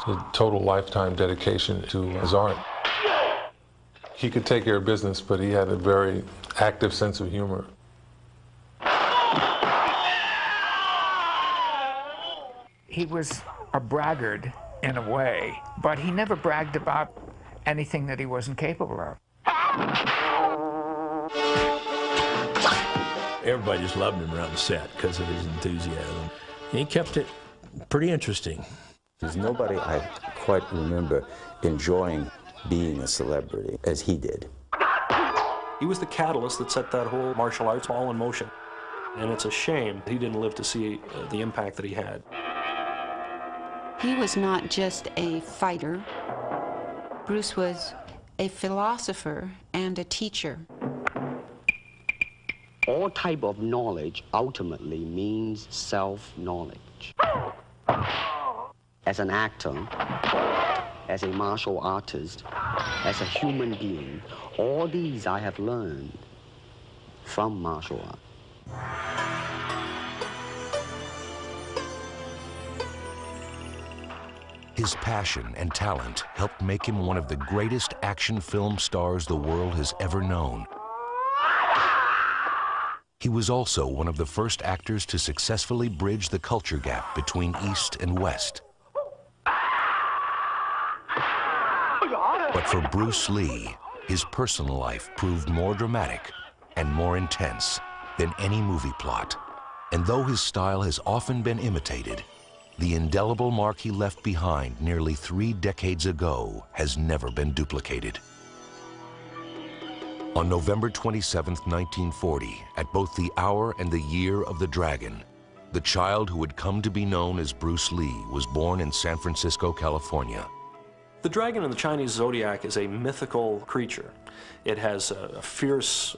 a total lifetime dedication to his art. He could take care of business, but he had a very active sense of humor. He was a braggart in a way, but he never bragged about anything that he wasn't capable of. Everybody just loved him around the set because of his enthusiasm. He kept it pretty interesting. There's nobody I quite remember enjoying being a celebrity as he did. He was the catalyst that set that whole martial arts all in motion. And it's a shame he didn't live to see the impact that he had. He was not just a fighter. Bruce was a philosopher and a teacher. All type of knowledge ultimately means self-knowledge. As an actor, as a martial artist, as a human being, all these I have learned from martial art. His passion and talent helped make him one of the greatest action film stars the world has ever known. He was also one of the first actors to successfully bridge the culture gap between East and West. But for Bruce Lee, his personal life proved more dramatic and more intense than any movie plot. And though his style has often been imitated, the indelible mark he left behind nearly 3 decades ago has never been duplicated. On November 27, 1940, at both the hour and the year of the dragon, the child who would come to be known as Bruce Lee was born in San Francisco, California. The dragon in the Chinese zodiac is a mythical creature. It has a fierce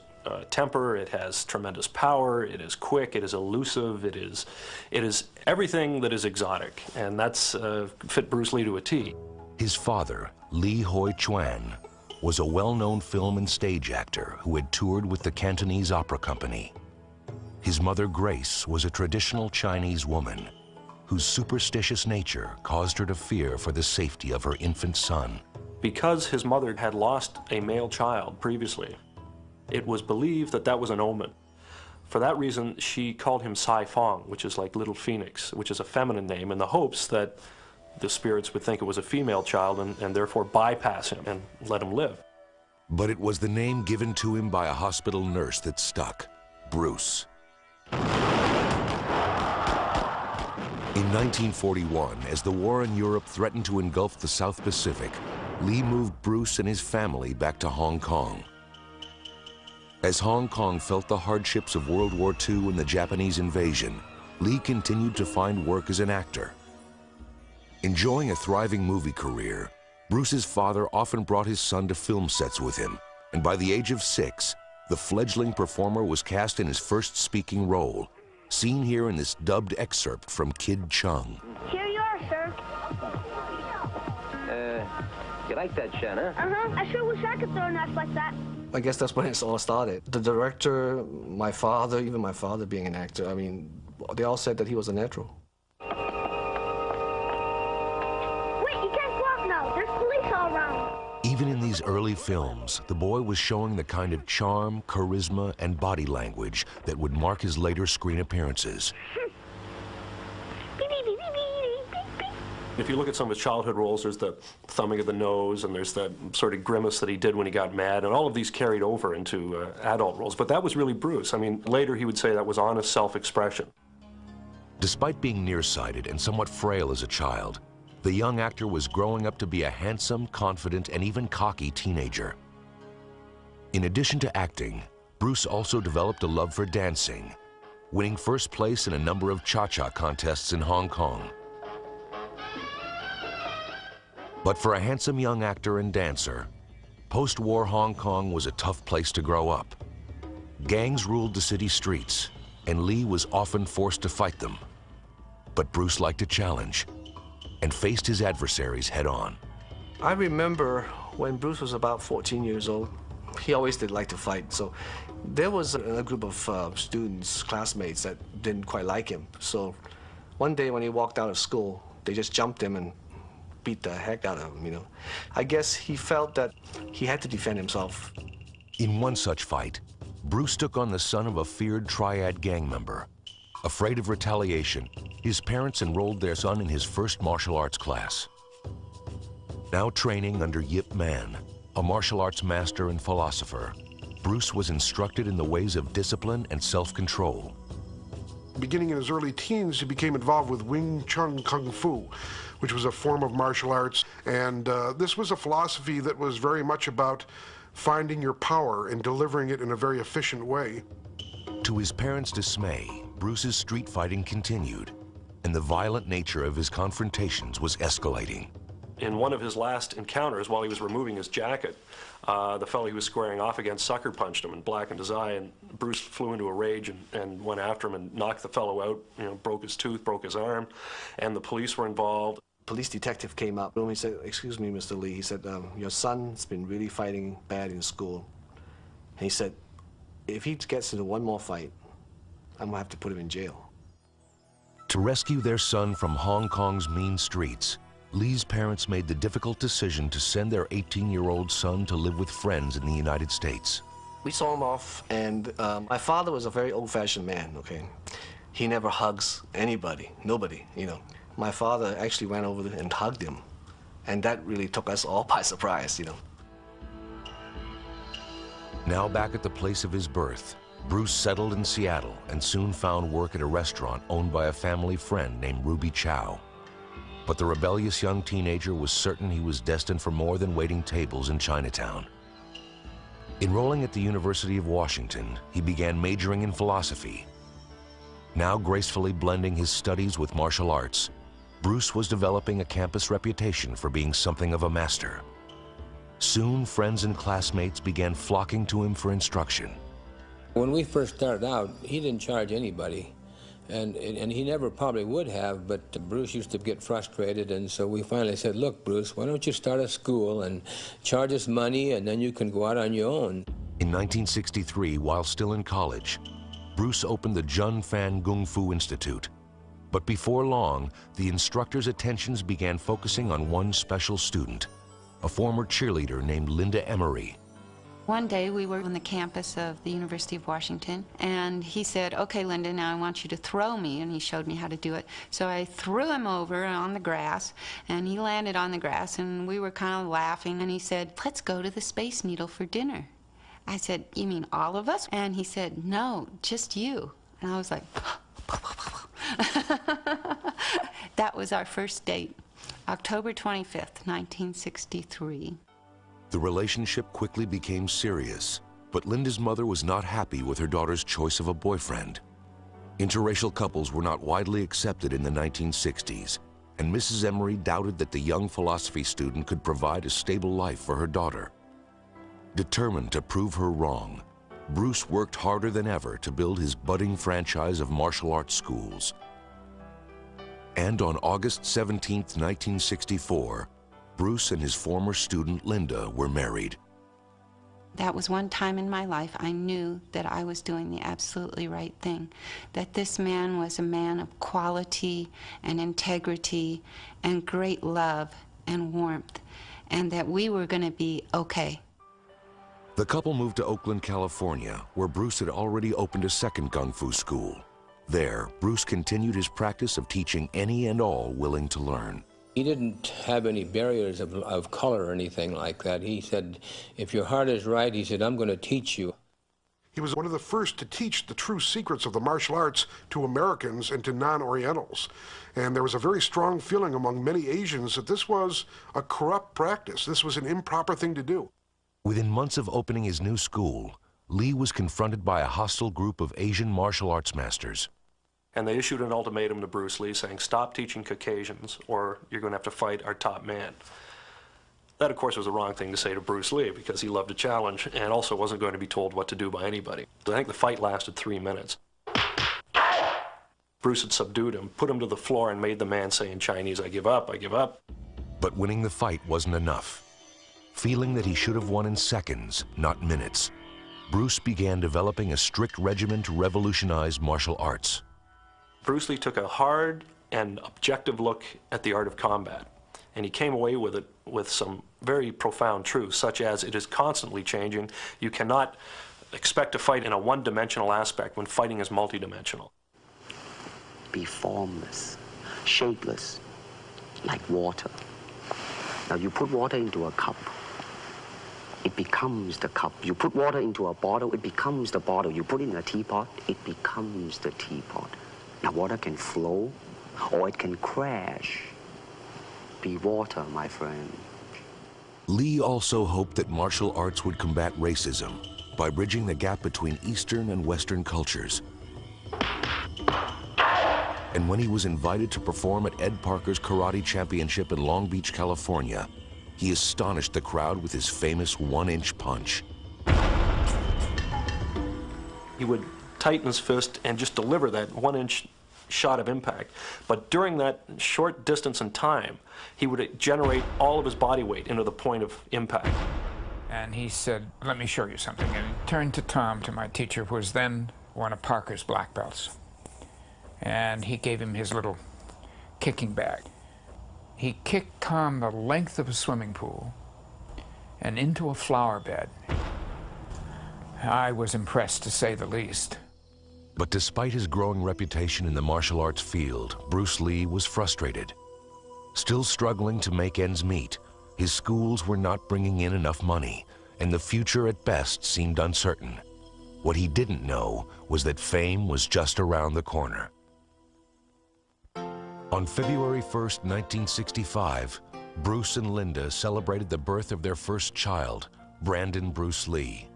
temper, it has tremendous power, it is quick, it is elusive, it is everything that is exotic, and that's fit Bruce Lee to a T. His father, Li Hoi Chuan, was a well-known film and stage actor who had toured with the Cantonese Opera Company. His mother, Grace, was a traditional Chinese woman whose superstitious nature caused her to fear for the safety of her infant son. Because his mother had lost a male child previously, it was believed that that was an omen. For that reason, she called him Sai Fong, which is like Little Phoenix, which is a feminine name, in the hopes that the spirits would think it was a female child and therefore bypass him and let him live. But it was the name given to him by a hospital nurse that stuck, Bruce. In 1941, as the war in Europe threatened to engulf the South Pacific, Lee moved Bruce and his family back to Hong Kong. As Hong Kong felt the hardships of World War II and the Japanese invasion, Lee continued to find work as an actor. Enjoying a thriving movie career, Bruce's father often brought his son to film sets with him, and by the age of 6, the fledgling performer was cast in his first speaking role, seen here in this dubbed excerpt from Kid Chung. Here you are, sir. You like that, Shen, huh? Uh-huh. I sure wish I could throw a knife like that. I guess that's when it all started. The director, my father, even my father being an actor, I mean, they all said that he was a natural. Wait, you can't go out now. There's police all around. Even in these early films, the boy was showing the kind of charm, charisma, and body language that would mark his later screen appearances. If you look at some of his childhood roles, there's the thumbing of the nose, and there's that sort of grimace that he did when he got mad, and all of these carried over into adult roles. But that was really Bruce. I mean, later he would say that was honest self-expression. Despite being nearsighted and somewhat frail as a child, the young actor was growing up to be a handsome, confident, and even cocky teenager. In addition to acting, Bruce also developed a love for dancing, winning first place in a number of cha-cha contests in Hong Kong. But for a handsome young actor and dancer, post-war Hong Kong was a tough place to grow up. Gangs ruled the city streets, and Lee was often forced to fight them. But Bruce liked a challenge and faced his adversaries head-on. I remember when Bruce was about 14 years old, he always did like to fight. So there was a group of students, classmates, that didn't quite like him. So one day when he walked out of school, they just jumped him and beat the heck out of him, you know. I guess he felt that he had to defend himself. In one such fight, Bruce took on the son of a feared triad gang member. Afraid of retaliation, his parents enrolled their son in his first martial arts class. Now training under Yip Man, a martial arts master and philosopher, Bruce was instructed in the ways of discipline and self-control. Beginning in his early teens, he became involved with Wing Chun Kung Fu, which was a form of martial arts. And this was a philosophy that was very much about finding your power and delivering it in a very efficient way. To his parents' dismay, Bruce's street fighting continued, and the violent nature of his confrontations was escalating. In one of his last encounters, while he was removing his jacket, the fellow he was squaring off against sucker punched him and blackened his eye, and Bruce flew into a rage and went after him and knocked the fellow out, you know, broke his tooth, broke his arm, and the police were involved. Police detective came up and he said, "Excuse me, Mr. Lee," he said, "your son's been really fighting bad in school." And he said, "If he gets into one more fight, I'm gonna have to put him in jail." To rescue their son from Hong Kong's mean streets, Lee's parents made the difficult decision to send their 18-year-old son to live with friends in the United States. We saw him off, and my father was a very old-fashioned man, okay? He never hugs anybody, nobody, you know. My father actually went over and hugged him, and that really took us all by surprise, you know. Now back at the place of his birth, Bruce settled in Seattle and soon found work at a restaurant owned by a family friend named Ruby Chow. But the rebellious young teenager was certain he was destined for more than waiting tables in Chinatown. Enrolling at the University of Washington, he began majoring in philosophy. Now gracefully blending his studies with martial arts, Bruce was developing a campus reputation for being something of a master. Soon, friends and classmates began flocking to him for instruction. When we first started out, he didn't charge anybody. And he never probably would have, but Bruce used to get frustrated, and so we finally said, "Look, Bruce, why don't you start a school and charge us money, and then you can go out on your own." In 1963, while still in college, Bruce opened the Jun Fan Kung Fu Institute. But before long, the instructor's attentions began focusing on one special student, a former cheerleader named Linda Emery. One day we were on the campus of the University of Washington, and he said, "Okay, Linda, now I want you to throw me," and he showed me how to do it. So I threw him over on the grass, and he landed on the grass, and we were kind of laughing, and he said, "Let's go to the Space Needle for dinner." I said, "You mean all of us?" And he said, "No, just you." And I was like, that was our first date, October 25th, 1963. The relationship quickly became serious, but Linda's mother was not happy with her daughter's choice of a boyfriend. Interracial couples were not widely accepted in the 1960s, and Mrs. Emery doubted that the young philosophy student could provide a stable life for her daughter. Determined to prove her wrong, Bruce worked harder than ever to build his budding franchise of martial arts schools. And on August 17, 1964, Bruce and his former student, Linda, were married. That was one time in my life I knew that I was doing the absolutely right thing, that this man was a man of quality and integrity and great love and warmth, and that we were going to be okay. The couple moved to Oakland, California, where Bruce had already opened a second Kung Fu school. There, Bruce continued his practice of teaching any and all willing to learn. He didn't have any barriers of color or anything like that. He said, "If your heart is right," he said, "I'm going to teach you." He was one of the first to teach the true secrets of the martial arts to Americans and to non-Orientals. And there was a very strong feeling among many Asians that this was a corrupt practice. This was an improper thing to do. Within months of opening his new school, Lee was confronted by a hostile group of Asian martial arts masters. And they issued an ultimatum to Bruce Lee saying, "Stop teaching Caucasians or you're going to have to fight our top man." That, of course, was the wrong thing to say to Bruce Lee because he loved a challenge and also wasn't going to be told what to do by anybody. I think the fight lasted 3 minutes. Bruce had subdued him, put him to the floor, and made the man say in Chinese, "I give up, I give up." But winning the fight wasn't enough. Feeling that he should have won in seconds, not minutes, Bruce began developing a strict regimen to revolutionize martial arts. Bruce Lee took a hard and objective look at the art of combat. And he came away with it with some very profound truths, such as it is constantly changing. You cannot expect to fight in a one-dimensional aspect when fighting is multidimensional. Be formless, shapeless, like water. Now you put water into a cup, it becomes the cup. You put water into a bottle, it becomes the bottle. You put it in a teapot, it becomes the teapot. Now water can flow or it can crash. Be water, my friend. Lee also hoped that martial arts would combat racism by bridging the gap between Eastern and Western cultures. And when he was invited to perform at Ed Parker's Karate Championship in Long Beach, California, he astonished the crowd with his famous one-inch punch. He would tighten his fist and just deliver that one-inch shot of impact. But during that short distance in time, he would generate all of his body weight into the point of impact. And he said, "Let me show you something." And he turned to Tom, to my teacher, who was then one of Parker's black belts. And he gave him his little kicking bag. He kicked Tom the length of a swimming pool and into a flower bed. I was impressed, to say the least. But despite his growing reputation in the martial arts field, Bruce Lee was frustrated. Still struggling to make ends meet, his schools were not bringing in enough money, and the future at best seemed uncertain. What he didn't know was that fame was just around the corner. On February 1st, 1965, Bruce and Linda celebrated the birth of their first child, Brandon Bruce Lee.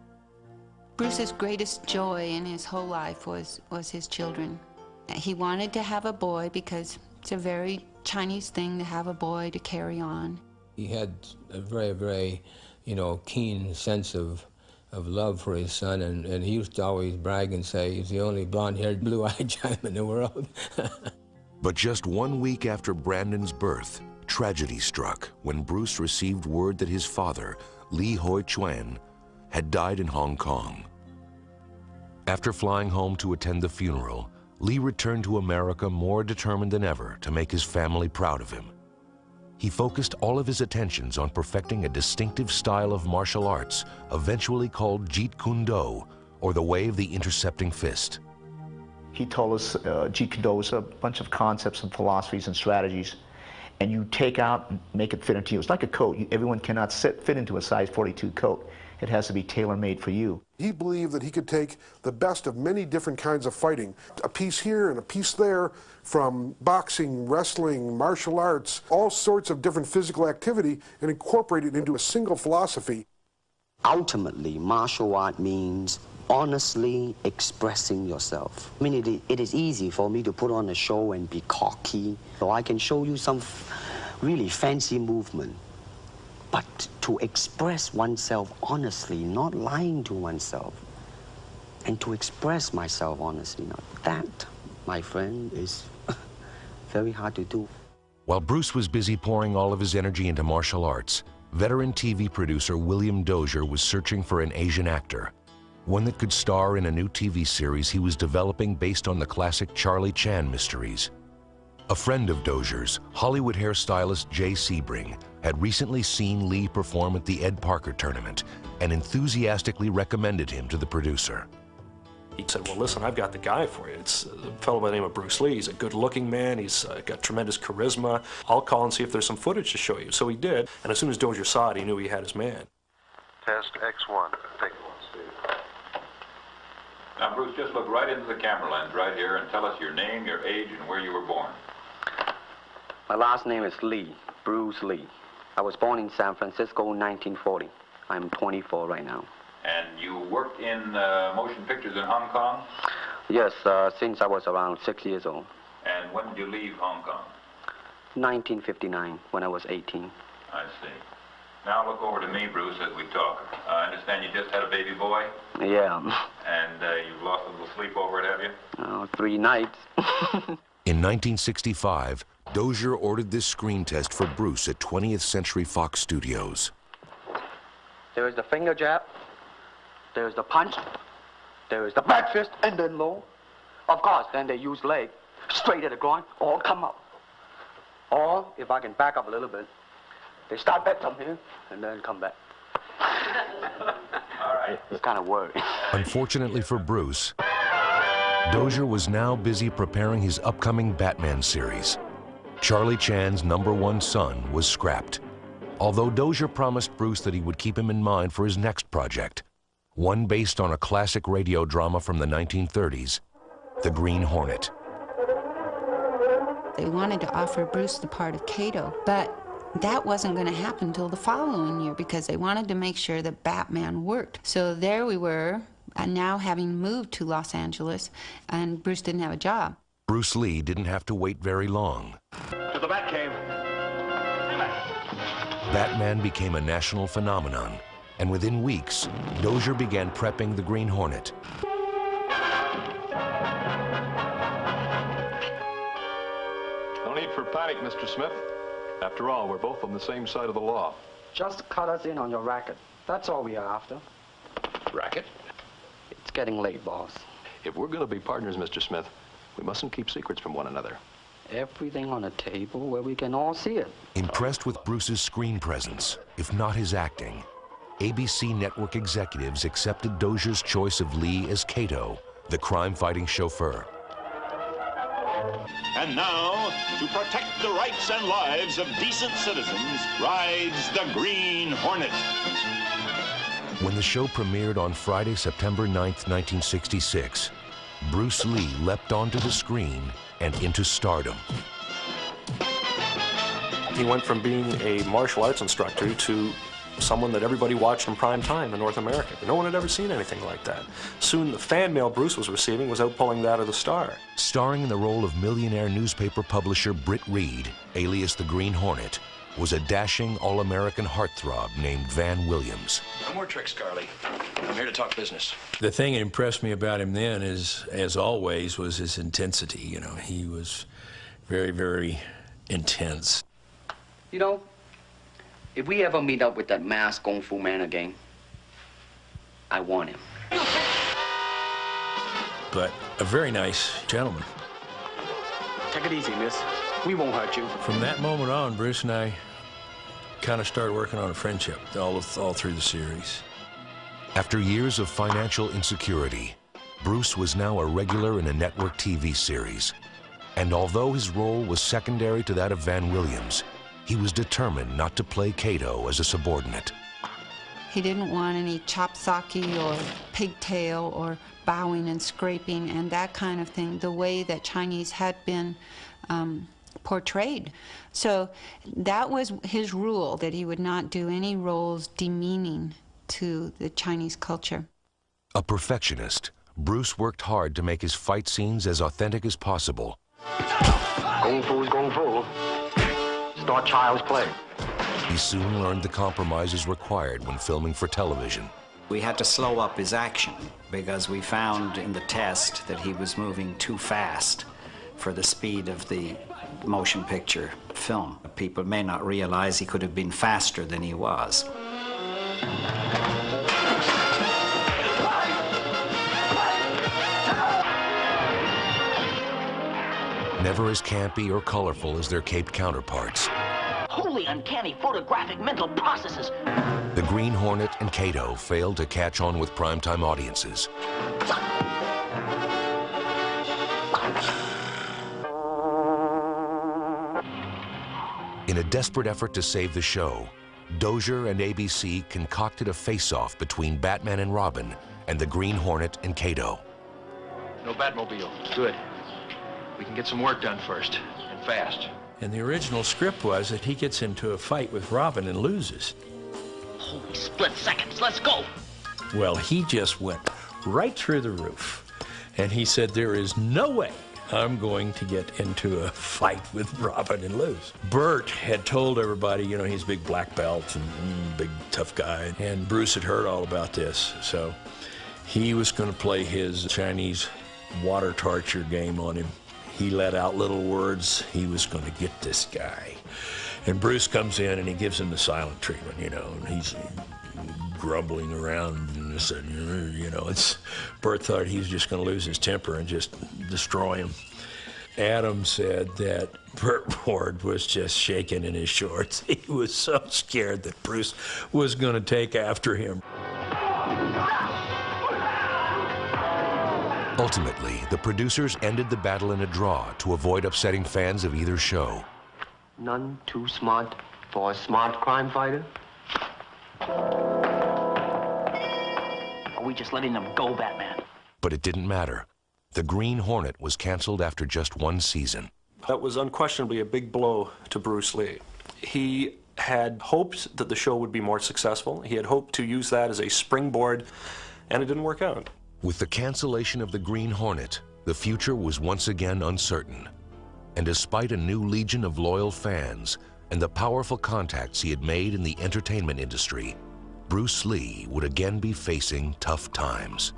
Bruce's greatest joy in his whole life was his children. He wanted to have a boy because it's a very Chinese thing to have a boy to carry on. He had a very, very, keen sense of love for his son, and he used to always brag and say he's the only blonde-haired, blue-eyed Chinaman in the world. But just 1 week after Brandon's birth, tragedy struck when Bruce received word that his father, Lee Hoi Chuan, had died in Hong Kong. After flying home to attend the funeral, Lee returned to America more determined than ever to make his family proud of him. He focused all of his attentions on perfecting a distinctive style of martial arts, eventually called Jeet Kune Do, or the way of the intercepting fist. He told us Jeet Kune Do is a bunch of concepts and philosophies and strategies, and you take out and make it fit into you. It's like a coat. Everyone cannot fit into a size 42 coat. It has to be tailor-made for you. He believed that he could take the best of many different kinds of fighting, a piece here and a piece there, from boxing, wrestling, martial arts, all sorts of different physical activity, and incorporate it into a single philosophy. Ultimately, martial art means honestly expressing yourself. I mean, it is easy for me to put on a show and be cocky, so I can show you some really fancy movement. But to express oneself honestly, not lying to oneself, and to express myself honestly, that, my friend, is very hard to do. While Bruce was busy pouring all of his energy into martial arts, veteran TV producer William Dozier was searching for an Asian actor, one that could star in a new TV series he was developing based on the classic Charlie Chan mysteries. A friend of Dozier's, Hollywood hairstylist Jay Sebring, had recently seen Lee perform at the Ed Parker tournament and enthusiastically recommended him to the producer. He said, "Well, listen, I've got the guy for you. It's a fellow by the name of Bruce Lee. He's a good-looking man. He's got tremendous charisma. I'll call and see if there's some footage to show you." So he did, and as soon as Dozier saw it, he knew he had his man. Test X1. Take one, Steve. Now, Bruce, just look right into the camera lens right here and tell us your name, your age, and where you were born. My last name is Lee, Bruce Lee. I was born in San Francisco in 1940. I'm 24 right now. And you worked in motion pictures in Hong Kong? Yes, since I was around 6 years old. And when did you leave Hong Kong? 1959, when I was 18. I see. Now look over to me, Bruce, as we talk. I understand you just had a baby boy? Yeah. And you've lost a little sleep over it, have you? 3 nights. In 1965, Dozier ordered this screen test for Bruce at 20th Century Fox Studios. There is the finger jab, there is the punch, there is the back fist, and then low. Of course, then they use leg, straight at the groin, or come up. Or, if I can back up a little bit, They start back from here and then come back. All right. It's kind of worried. Unfortunately for Bruce, Dozier was now busy preparing his upcoming Batman series. Charlie Chan's #1 son was scrapped, although Dozier promised Bruce that he would keep him in mind for his next project, one based on a classic radio drama from the 1930s, The Green Hornet. They wanted to offer Bruce the part of Kato, but that wasn't going to happen until the following year because they wanted to make sure that Batman worked. So there we were, now having moved to Los Angeles, and Bruce didn't have a job. Bruce Lee didn't have to wait very long. To the Batcave. Batman became a national phenomenon, and within weeks, Dozier began prepping the Green Hornet. No need for panic, Mr. Smith. After all, we're both on the same side of the law. Just cut us in on your racket. That's all we are after. Racket? It's getting late, boss. If we're going to be partners, Mr. Smith, we mustn't keep secrets from one another. Everything on a table where we can all see it. Impressed with Bruce's screen presence, if not his acting, ABC network executives accepted Dozier's choice of Lee as Kato, the crime-fighting chauffeur. And now, to protect the rights and lives of decent citizens, rides the Green Hornet. When the show premiered on Friday, September 9th, 1966, Bruce Lee leapt onto the screen and into stardom. He went from being a martial arts instructor to someone that everybody watched in prime time in North America. No one had ever seen anything like that. Soon the fan mail Bruce was receiving was outpulling that of the Star. Starring in the role of millionaire newspaper publisher Britt Reed, alias the Green Hornet, was a dashing all-American heartthrob named Van Williams. No more tricks, Carly. I'm here to talk business. The thing that impressed me about him then is, as always, was his intensity. You know, he was very, very intense. You know, if we ever meet up with that masked Kung Fu man again, I want him. But a very nice gentleman. Take it easy, miss. We won't hurt you. From that moment on, Bruce and I kind of started working on a friendship all through the series. After years of financial insecurity, Bruce was now a regular in a network TV series. And although his role was secondary to that of Van Williams, he was determined not to play Kato as a subordinate. He didn't want any chopsaki or pigtail or bowing and scraping and that kind of thing, the way that Chinese had been portrayed. So that was his rule, that he would not do any roles demeaning to the Chinese culture. A perfectionist, Bruce worked hard to make his fight scenes as authentic as possible. Kung Fu is Kung Fu. It's not child's play. He soon learned the compromises required when filming for television. We had to slow up his action because we found in the test that he was moving too fast for the speed of the motion picture film. People may not realize he could have been faster than he was. Never as campy or colorful as their caped counterparts, Holy uncanny photographic mental processes. the Green Hornet and Kato failed to catch on with primetime audiences. In a desperate effort to save the show, Dozier and ABC concocted a face-off between Batman and Robin and the Green Hornet and Kato. No Batmobile. Good. We can get some work done first, and fast. And the original script was that he gets into a fight with Robin and loses. Holy split seconds, let's go. Well, he just went right through the roof. And he said, there is no way I'm going to get into a fight with Robin and lose. Bert had told everybody, you know, he's a big black belt and big tough guy. And Bruce had heard all about this. So he was going to play his Chinese water torture game on him. He let out little words. He was going to get this guy. And Bruce comes in and he gives him the silent treatment, you know, and he's grumbling around and said, you know, Bert thought he was just going to lose his temper and just destroy him. Adam said that Burt Ward was just shaking in his shorts. He was so scared that Bruce was going to take after him. Ultimately, the producers ended the battle in a draw to avoid upsetting fans of either show. None too smart for a smart crime fighter? Are we just letting them go, Batman? But it didn't matter. The Green Hornet was canceled after just one season. That was unquestionably a big blow to Bruce Lee. He had hoped that the show would be more successful. He had hoped to use that as a springboard, and it didn't work out. With the cancellation of the Green Hornet, the future was once again uncertain. And despite a new legion of loyal fans and the powerful contacts he had made in the entertainment industry, Bruce Lee would again be facing tough times.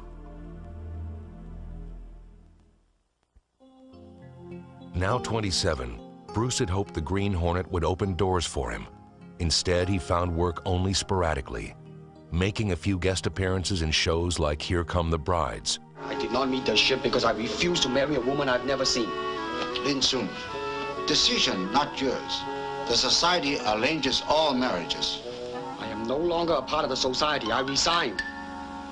Now 27, Bruce had hoped the Green Hornet would open doors for him. Instead, he found work only sporadically, making a few guest appearances in shows like Here Come the Brides. I did not meet the ship because I refused to marry a woman I've never seen. Lin Sun, decision not yours. The society arranges all marriages. I am no longer a part of the society. I resign.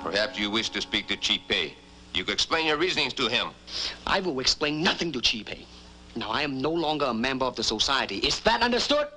Perhaps you wish to speak to Chief Pei. You could explain your reasonings to him. I will explain nothing to Chief Pei. Now, I am no longer a member of the society. Is that understood?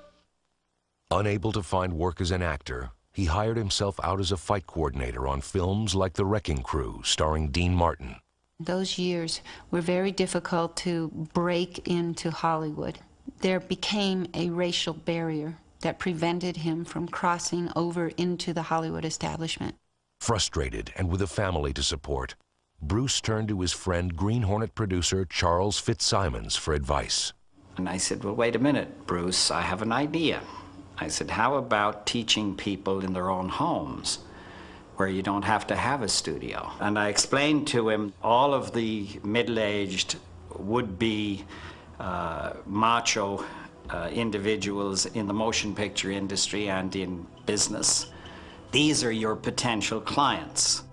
Unable to find work as an actor, he hired himself out as a fight coordinator on films like The Wrecking Crew, starring Dean Martin. Those years were very difficult to break into Hollywood. There became a racial barrier that prevented him from crossing over into the Hollywood establishment. Frustrated and with a family to support, Bruce turned to his friend Green Hornet producer Charles Fitzsimons for advice. And I said, well, wait a minute, Bruce, I have an idea. I said, how about teaching people in their own homes where you don't have to have a studio? And I explained to him all of the middle-aged would-be macho individuals in the motion picture industry and in business. These are your potential clients.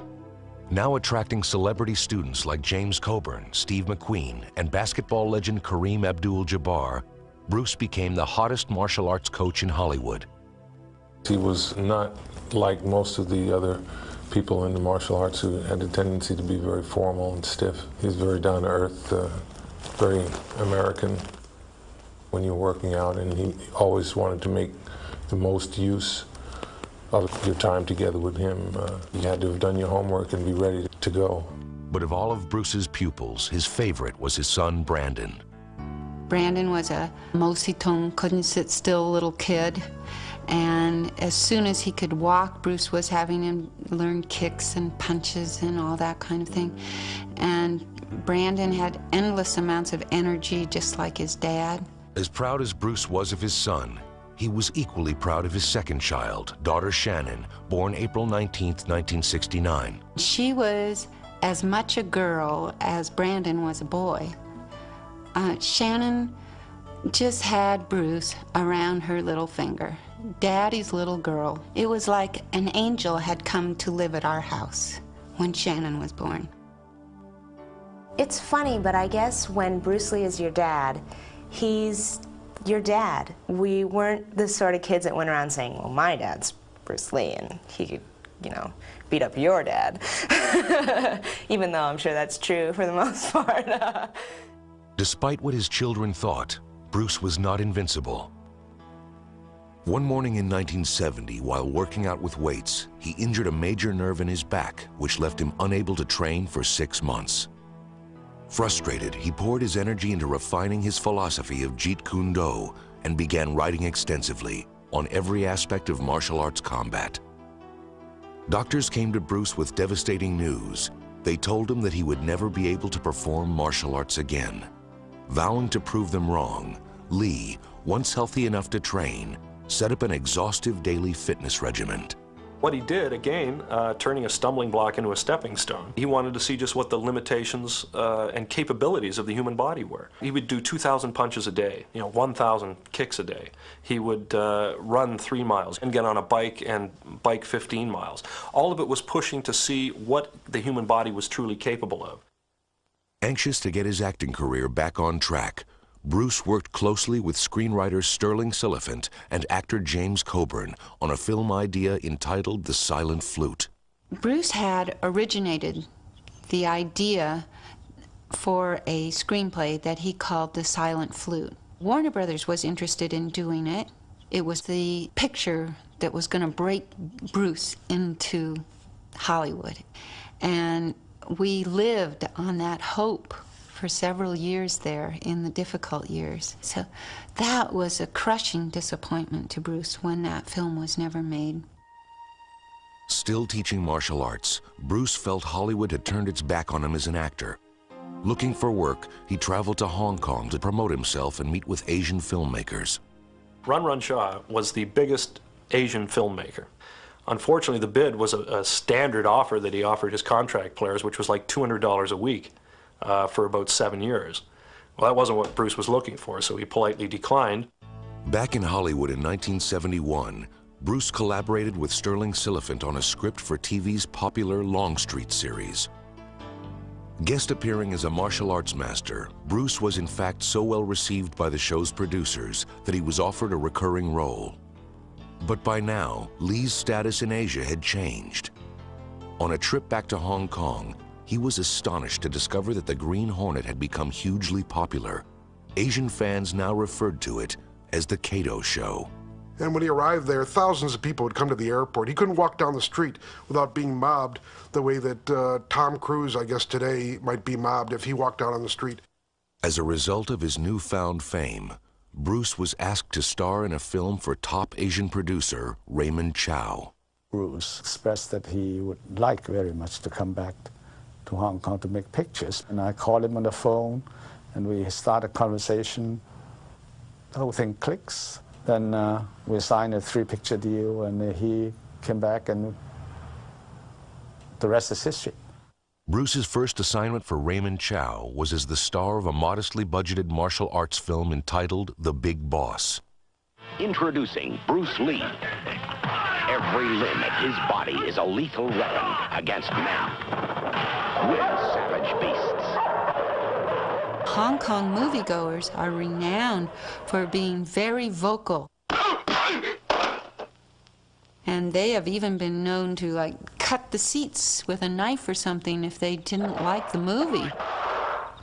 Now attracting celebrity students like James Coburn, Steve McQueen, and basketball legend Kareem Abdul-Jabbar, Bruce became the hottest martial arts coach in Hollywood. He was not like most of the other people in the martial arts who had a tendency to be very formal and stiff. He's very down to earth, very American when you're working out, and he always wanted to make the most use of your time together with him. You had to have done your homework and be ready to go. But of all of Bruce's pupils, his favorite was his son, Brandon. Brandon was a mositong, couldn't sit still little kid. And as soon as he could walk, Bruce was having him learn kicks and punches and all that kind of thing. And Brandon had endless amounts of energy, just like his dad. As proud as Bruce was of his son, he was equally proud of his second child, daughter Shannon, born April 19th, 1969. She was as much a girl as Brandon was a boy. Shannon just had Bruce around her little finger. Daddy's little girl. It was like an angel had come to live at our house when Shannon was born. It's funny, but I guess when Bruce Lee is your dad, he's your dad. We weren't the sort of kids that went around saying, well, my dad's Bruce Lee, and he could, you know, beat up your dad. Even though I'm sure that's true for the most part. Despite what his children thought, Bruce was not invincible. One morning in 1970, while working out with weights, he injured a major nerve in his back, which left him unable to train for 6 months. Frustrated, he poured his energy into refining his philosophy of Jeet Kune Do and began writing extensively on every aspect of martial arts combat. Doctors came to Bruce with devastating news. They told him that he would never be able to perform martial arts again. Vowing to prove them wrong, Lee, once healthy enough to train, set up an exhaustive daily fitness regimen. What he did, again, turning a stumbling block into a stepping stone, he wanted to see just what the limitations and capabilities of the human body were. He would do 2,000 punches a day, 1,000 kicks a day. He would run 3 miles and get on a bike and bike 15 miles. All of it was pushing to see what the human body was truly capable of. Anxious to get his acting career back on track, Bruce worked closely with screenwriter Sterling Siliphant and actor James Coburn on a film idea entitled The Silent Flute. Bruce had originated the idea for a screenplay that he called The Silent Flute. Warner Brothers was interested in doing it. It was the picture that was going to break Bruce into Hollywood. And we lived on that hope for several years there in the difficult years. So that was a crushing disappointment to Bruce when that film was never made. Still teaching martial arts, Bruce felt Hollywood had turned its back on him as an actor. Looking for work, he traveled to Hong Kong to promote himself and meet with Asian filmmakers. Run Run Shaw was the biggest Asian filmmaker. Unfortunately, the bid was a standard offer that he offered his contract players, which was like $200 a week for about 7 years. Well, that wasn't what Bruce was looking for, so he politely declined. Back in Hollywood in 1971, Bruce collaborated with Sterling Siliphant on a script for TV's popular Longstreet series. Guest appearing as a martial arts master, Bruce was in fact so well received by the show's producers that he was offered a recurring role. But by now, Lee's status in Asia had changed. On a trip back to Hong Kong, he was astonished to discover that the Green Hornet had become hugely popular. Asian fans now referred to it as the Kato Show. And when he arrived there, thousands of people would come to the airport. He couldn't walk down the street without being mobbed the way that Tom Cruise, I guess today, might be mobbed if he walked out on the street. As a result of his newfound fame, Bruce was asked to star in a film for top Asian producer Raymond Chow. Bruce expressed that he would like very much to come back to Hong Kong to make pictures. And I called him on the phone, and we started a conversation. The whole thing clicks. Then we signed a 3-picture deal, and he came back, and the rest is history. Bruce's first assignment for Raymond Chow was as the star of a modestly budgeted martial arts film entitled The Big Boss. Introducing Bruce Lee. Every limb of his body is a lethal weapon against man. With savage beasts. Hong Kong moviegoers are renowned for being very vocal. And they have even been known to, like, cut the seats with a knife or something if they didn't like the movie.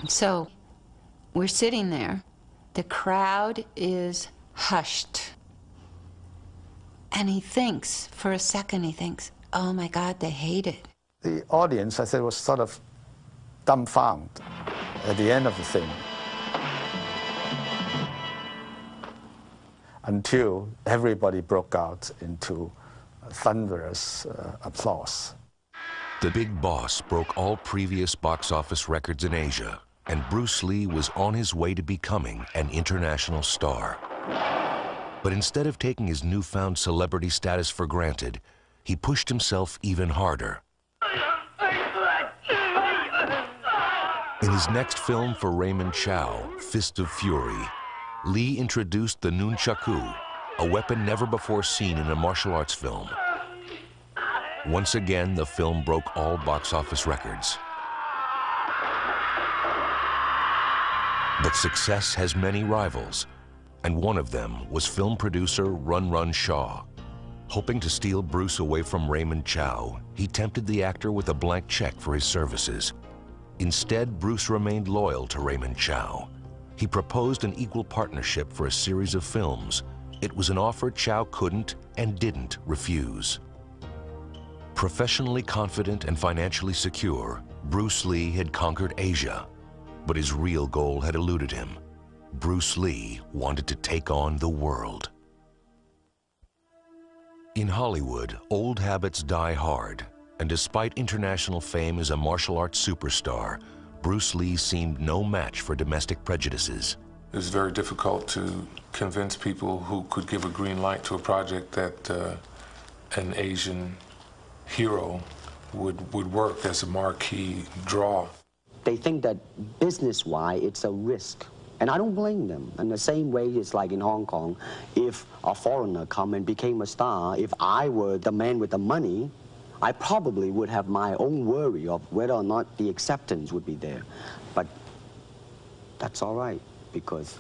So we're sitting there. The crowd is hushed. And he thinks, for a second, he thinks, oh my God, they hate it. The audience, I said, was sort of dumbfounded at the end of the thing, until everybody broke out into thunderous applause. The Big Boss broke all previous box office records in Asia, and Bruce Lee was on his way to becoming an international star. But instead of taking his newfound celebrity status for granted, he pushed himself even harder. In his next film for Raymond Chow, Fist of Fury, Lee introduced the nunchaku, a weapon never before seen in a martial arts film. Once again, the film broke all box office records. But success has many rivals, and one of them was film producer Run Run Shaw. Hoping to steal Bruce away from Raymond Chow, he tempted the actor with a blank check for his services. Instead, Bruce remained loyal to Raymond Chow. He proposed an equal partnership for a series of films. It was an offer Chow couldn't and didn't refuse. Professionally confident and financially secure, Bruce Lee had conquered Asia, but his real goal had eluded him. Bruce Lee wanted to take on the world. In Hollywood, old habits die hard, and despite international fame as a martial arts superstar, Bruce Lee seemed no match for domestic prejudices. It was very difficult to convince people who could give a green light to a project that an Asian hero would work as a marquee draw. They think that business-wise, it's a risk. And I don't blame them. In the same way, it's like in Hong Kong, if a foreigner come and became a star, if I were the man with the money, I probably would have my own worry of whether or not the acceptance would be there. But that's all right, because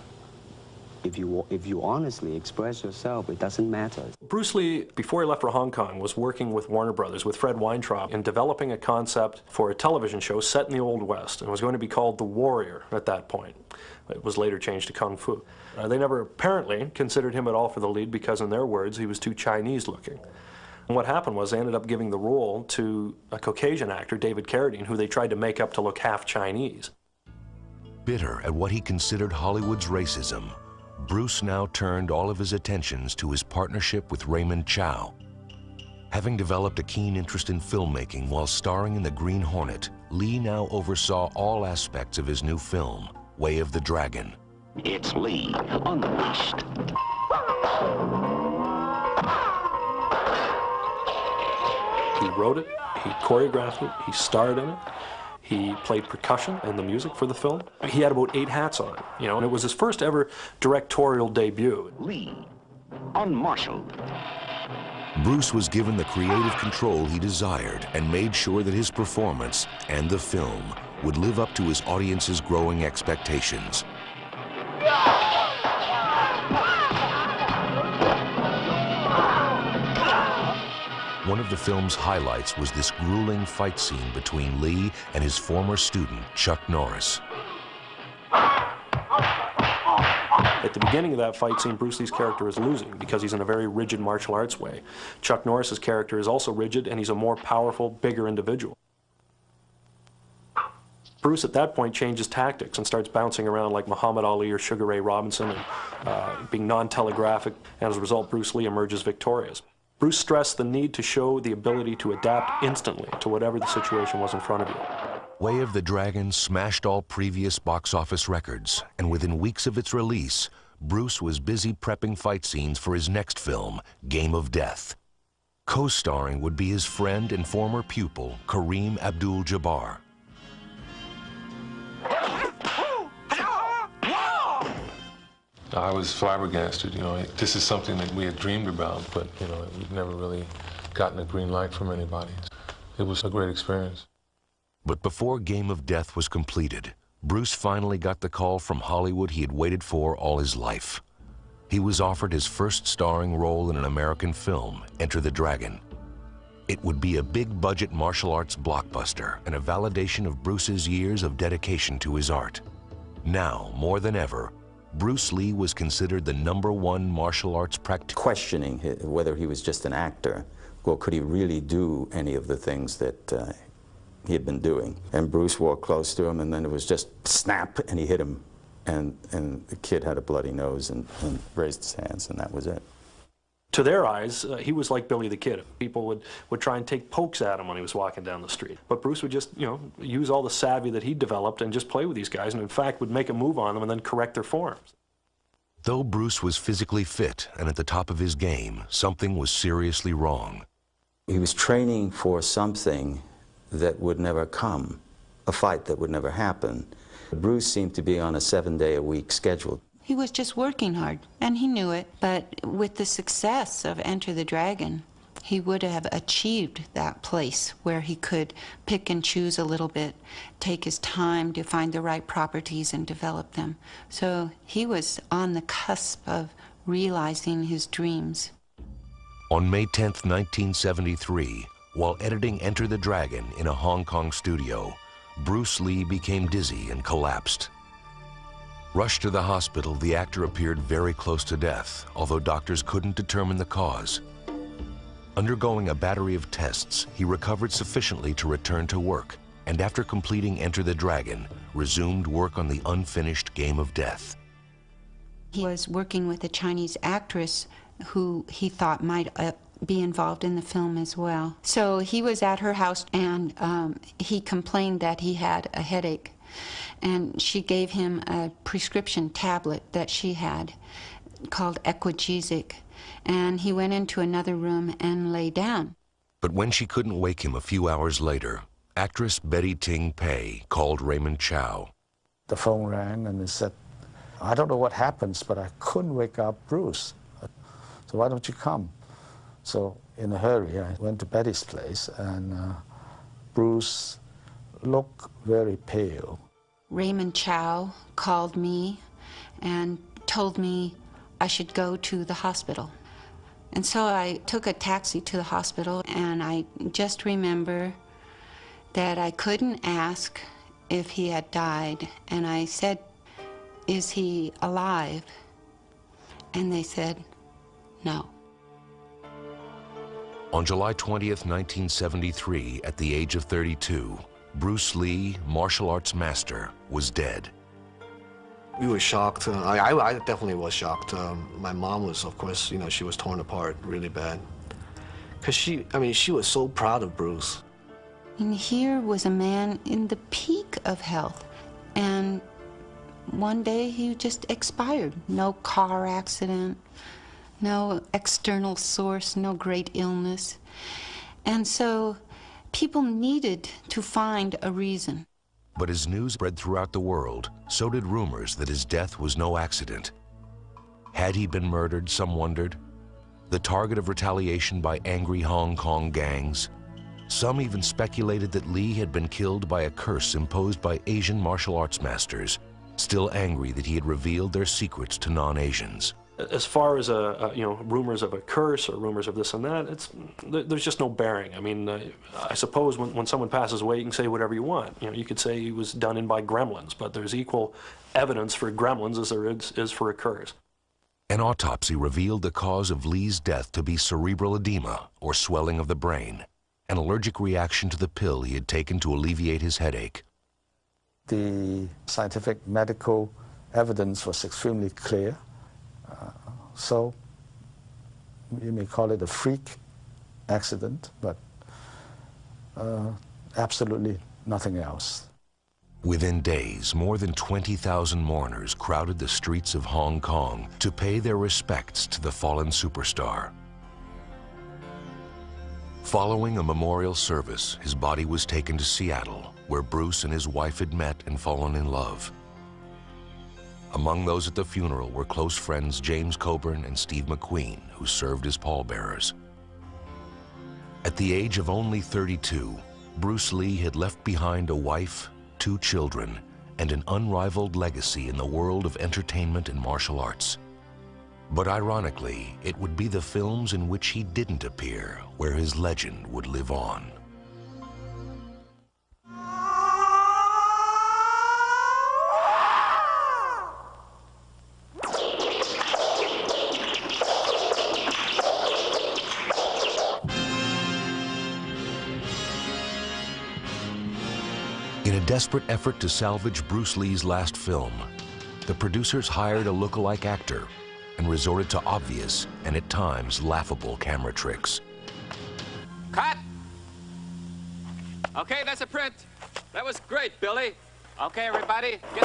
if you honestly express yourself, it doesn't matter. Bruce Lee, before he left for Hong Kong, was working with Warner Brothers, with Fred Weintraub, in developing a concept for a television show set in the Old West, and it was going to be called The Warrior at that point. It was later changed to Kung Fu. They never apparently considered him at all for the lead because, in their words, he was too Chinese looking. And what happened was they ended up giving the role to a Caucasian actor, David Carradine, who they tried to make up to look half Chinese. Bitter at what he considered Hollywood's racism, Bruce now turned all of his attentions to his partnership with Raymond Chow. Having developed a keen interest in filmmaking while starring in The Green Hornet, Lee now oversaw all aspects of his new film, Way of the Dragon. It's Lee, unleashed. He wrote it, he choreographed it, he starred in it, he played percussion and the music for the film. He had about 8 hats on, and it was his first ever directorial debut. Lee, unmarshaled. Bruce was given the creative control he desired and made sure that his performance and the film would live up to his audience's growing expectations. One of the film's highlights was this grueling fight scene between Lee and his former student, Chuck Norris. At the beginning of that fight scene, Bruce Lee's character is losing because he's in a very rigid martial arts way. Chuck Norris's character is also rigid, and he's a more powerful, bigger individual. Bruce at that point changes tactics and starts bouncing around like Muhammad Ali or Sugar Ray Robinson and being non-telegraphic, and as a result, Bruce Lee emerges victorious. Bruce stressed the need to show the ability to adapt instantly to whatever the situation was in front of you. Way of the Dragon smashed all previous box office records, and within weeks of its release, Bruce was busy prepping fight scenes for his next film, Game of Death. Co-starring would be his friend and former pupil, Kareem Abdul-Jabbar. I was flabbergasted, this is something that we had dreamed about, but, we'd never really gotten a green light from anybody. It was a great experience. But before Game of Death was completed, Bruce finally got the call from Hollywood he had waited for all his life. He was offered his first starring role in an American film, Enter the Dragon. It would be a big-budget martial arts blockbuster and a validation of Bruce's years of dedication to his art. Now, more than ever, Bruce Lee was considered the #1 martial arts practitioner. Questioning whether he was just an actor, or could he really do any of the things that he had been doing. And Bruce walked close to him, and then it was just snap, and he hit him. And the kid had a bloody nose and raised his hands, and that was it. To their eyes, he was like Billy the Kid. People would try and take pokes at him when he was walking down the street. But Bruce would just, use all the savvy that he developed and just play with these guys, and in fact would make a move on them and then correct their forms. Though Bruce was physically fit and at the top of his game, something was seriously wrong. He was training for something that would never come, a fight that would never happen. Bruce seemed to be on a 7-day-a-week schedule. He was just working hard, and he knew it. But with the success of Enter the Dragon, he would have achieved that place where he could pick and choose a little bit, take his time to find the right properties and develop them. So he was on the cusp of realizing his dreams. On May 10th, 1973, while editing Enter the Dragon in a Hong Kong studio, Bruce Lee became dizzy and collapsed. Rushed to the hospital, the actor appeared very close to death, although doctors couldn't determine the cause. Undergoing a battery of tests, he recovered sufficiently to return to work, and after completing Enter the Dragon, resumed work on the unfinished Game of Death. He was working with a Chinese actress who he thought might be involved in the film as well. So he was at her house, and he complained that he had a headache. And she gave him a prescription tablet that she had called Equagesic. And he went into another room and lay down. But when she couldn't wake him a few hours later, actress Betty Ting Pei called Raymond Chow. The phone rang and they said, I don't know what happens, but I couldn't wake up Bruce. So why don't you come? So in a hurry. I went to Betty's place, and Bruce looked very pale. Raymond Chow called me and told me I should go to the hospital. And so I took a taxi to the hospital, and I just remember that I couldn't ask if he had died. And I said, "Is he alive?" And they said, "No." On July 20th, 1973, at the age of 32, Bruce Lee, martial arts master, was dead. We were shocked. I definitely was shocked. My mom was, of course, you know, she was torn apart really bad. Because she was so proud of Bruce. And here was a man in the peak of health, and one day he just expired. No car accident, no external source, no great illness. And so people needed to find a reason. But as news spread throughout the world, so did rumors that his death was no accident. Had he been murdered, some wondered? The target of retaliation by angry Hong Kong gangs? Some even speculated that Lee had been killed by a curse imposed by Asian martial arts masters, still angry that he had revealed their secrets to non-Asians. As far as rumors of a curse or rumors of this and that, there's just no bearing. I mean, I suppose when someone passes away, you can say whatever you want. You know, you could say he was done in by gremlins, but there's equal evidence for gremlins as there is for a curse. An autopsy revealed the cause of Lee's death to be cerebral edema, or swelling of the brain, an allergic reaction to the pill he had taken to alleviate his headache. The scientific medical evidence was extremely clear. So you may call it a freak accident, but absolutely nothing else. Within days, more than 20,000 mourners crowded the streets of Hong Kong to pay their respects to the fallen superstar. Following a memorial service, his body was taken to Seattle, where Bruce and his wife had met and fallen in love. Among those at the funeral were close friends James Coburn and Steve McQueen, who served as pallbearers. At the age of only 32, Bruce Lee had left behind a wife, 2 children, and an unrivaled legacy in the world of entertainment and martial arts. But ironically, it would be the films in which he didn't appear where his legend would live on. In a desperate effort to salvage Bruce Lee's last film, the producers hired a lookalike actor and resorted to obvious and at times laughable camera tricks. Cut! Okay, that's a print. That was great, Billy. Okay, everybody, get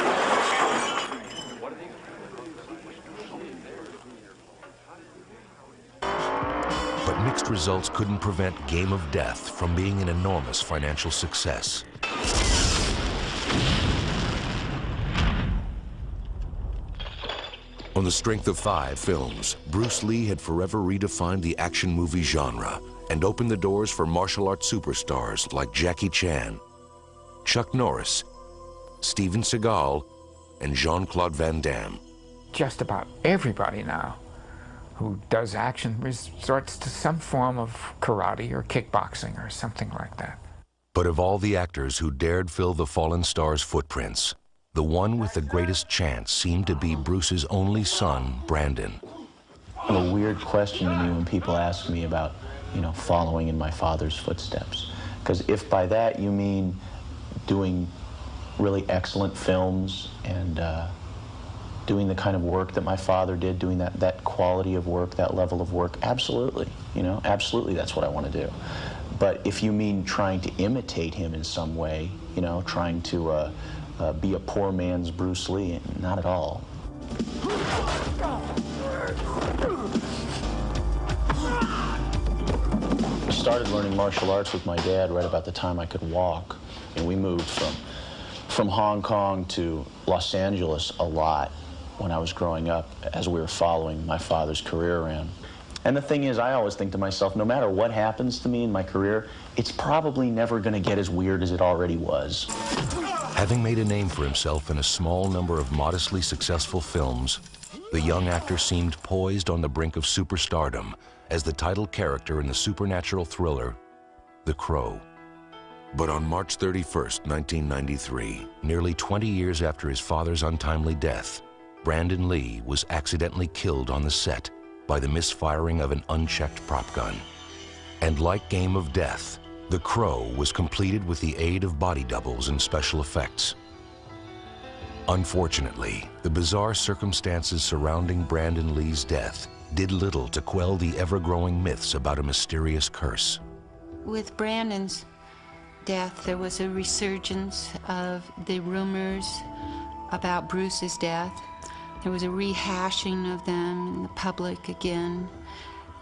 But mixed results couldn't prevent Game of Death from being an enormous financial success. On the strength of 5 films, Bruce Lee had forever redefined the action movie genre and opened the doors for martial arts superstars like Jackie Chan, Chuck Norris, Steven Seagal, and Jean-Claude Van Damme. Just about everybody now who does action resorts to some form of karate or kickboxing or something like that. But of all the actors who dared fill the fallen star's footprints, the one with the greatest chance seemed to be Bruce's only son, Brandon. A weird question to me when people ask me about, following in my father's footsteps. Because if by that you mean doing really excellent films and doing the kind of work that my father did, doing that quality of work, that level of work, absolutely, absolutely that's what I want to do. But if you mean trying to imitate him in some way, trying to be a poor man's Bruce Lee, not at all. I started learning martial arts with my dad right about the time I could walk, and we moved from Hong Kong to Los Angeles a lot when I was growing up as we were following my father's career around. And the thing is, I always think to myself, no matter what happens to me in my career, it's probably never going to get as weird as it already was. Having made a name for himself in a small number of modestly successful films, the young actor seemed poised on the brink of superstardom as the title character in the supernatural thriller, The Crow. But on March 31st, 1993, nearly 20 years after his father's untimely death, Brandon Lee was accidentally killed on the set by the misfiring of an unchecked prop gun. And like Game of Death, The Crow was completed with the aid of body doubles and special effects. Unfortunately, the bizarre circumstances surrounding Brandon Lee's death did little to quell the ever-growing myths about a mysterious curse. With Brandon's death, there was a resurgence of the rumors about Bruce's death. There was a rehashing of them in the public again.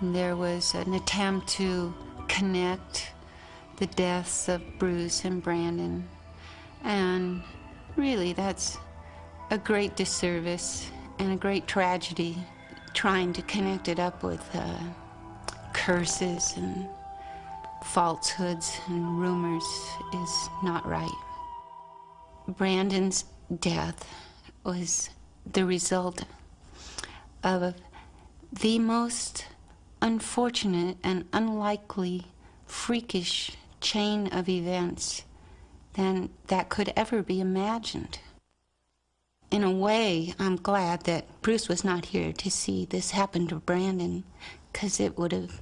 And there was an attempt to connect the deaths of Bruce and Brandon. And really, that's a great disservice and a great tragedy, trying to connect it up with curses and falsehoods and rumors is not right. Brandon's death was the result of the most unfortunate and unlikely, freakish chain of events than that could ever be imagined. In a way, I'm glad that Bruce was not here to see this happen to Brandon, because it would have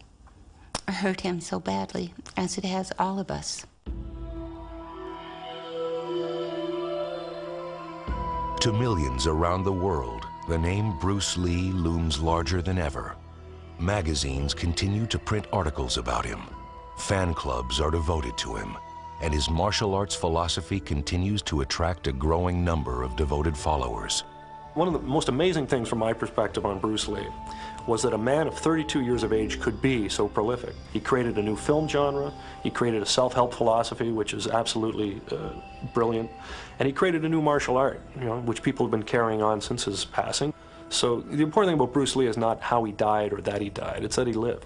hurt him so badly, as it has all of us. To millions around the world, the name Bruce Lee looms larger than ever. Magazines continue to print articles about him. Fan clubs are devoted to him, and his martial arts philosophy continues to attract a growing number of devoted followers. One of the most amazing things from my perspective on Bruce Lee was that a man of 32 years of age could be so prolific. He created a new film genre, he created a self-help philosophy, which is absolutely brilliant, and he created a new martial art, which people have been carrying on since his passing. So the important thing about Bruce Lee is not how he died or that he died, it's that he lived.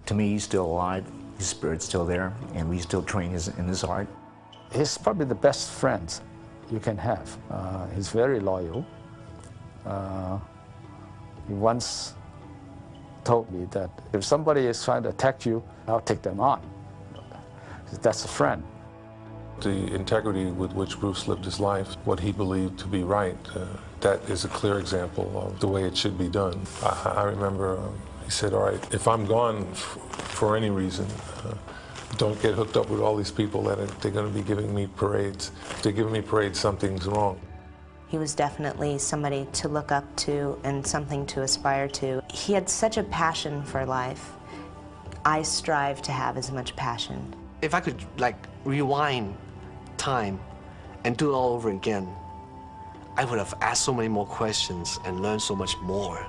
To me, he's still alive, his spirit's still there, and we still train in his art. He's probably the best friend you can have. He's very loyal. He once told me that if somebody is trying to attack you, I'll take them on. That's a friend. The integrity with which Bruce lived his life, what he believed to be right, that is a clear example of the way it should be done. I remember he said, all right, if I'm gone for any reason, don't get hooked up with all these people that they're going to be giving me parades. If they're giving me parades, something's wrong. He was definitely somebody to look up to and something to aspire to. He had such a passion for life. I strive to have as much passion. If I could, rewind time and do it all over again, I would have asked so many more questions and learned so much more.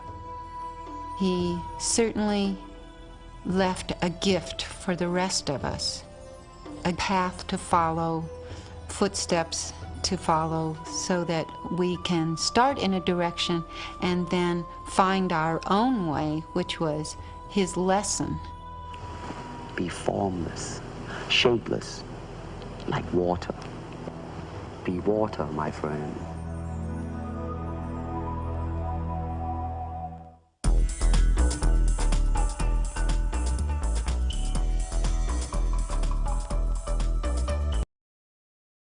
He certainly left a gift for the rest of us, a path to follow, footsteps to follow, so that we can start in a direction and then find our own way, which was his lesson. Be formless, shapeless, like water. Be water, my friend.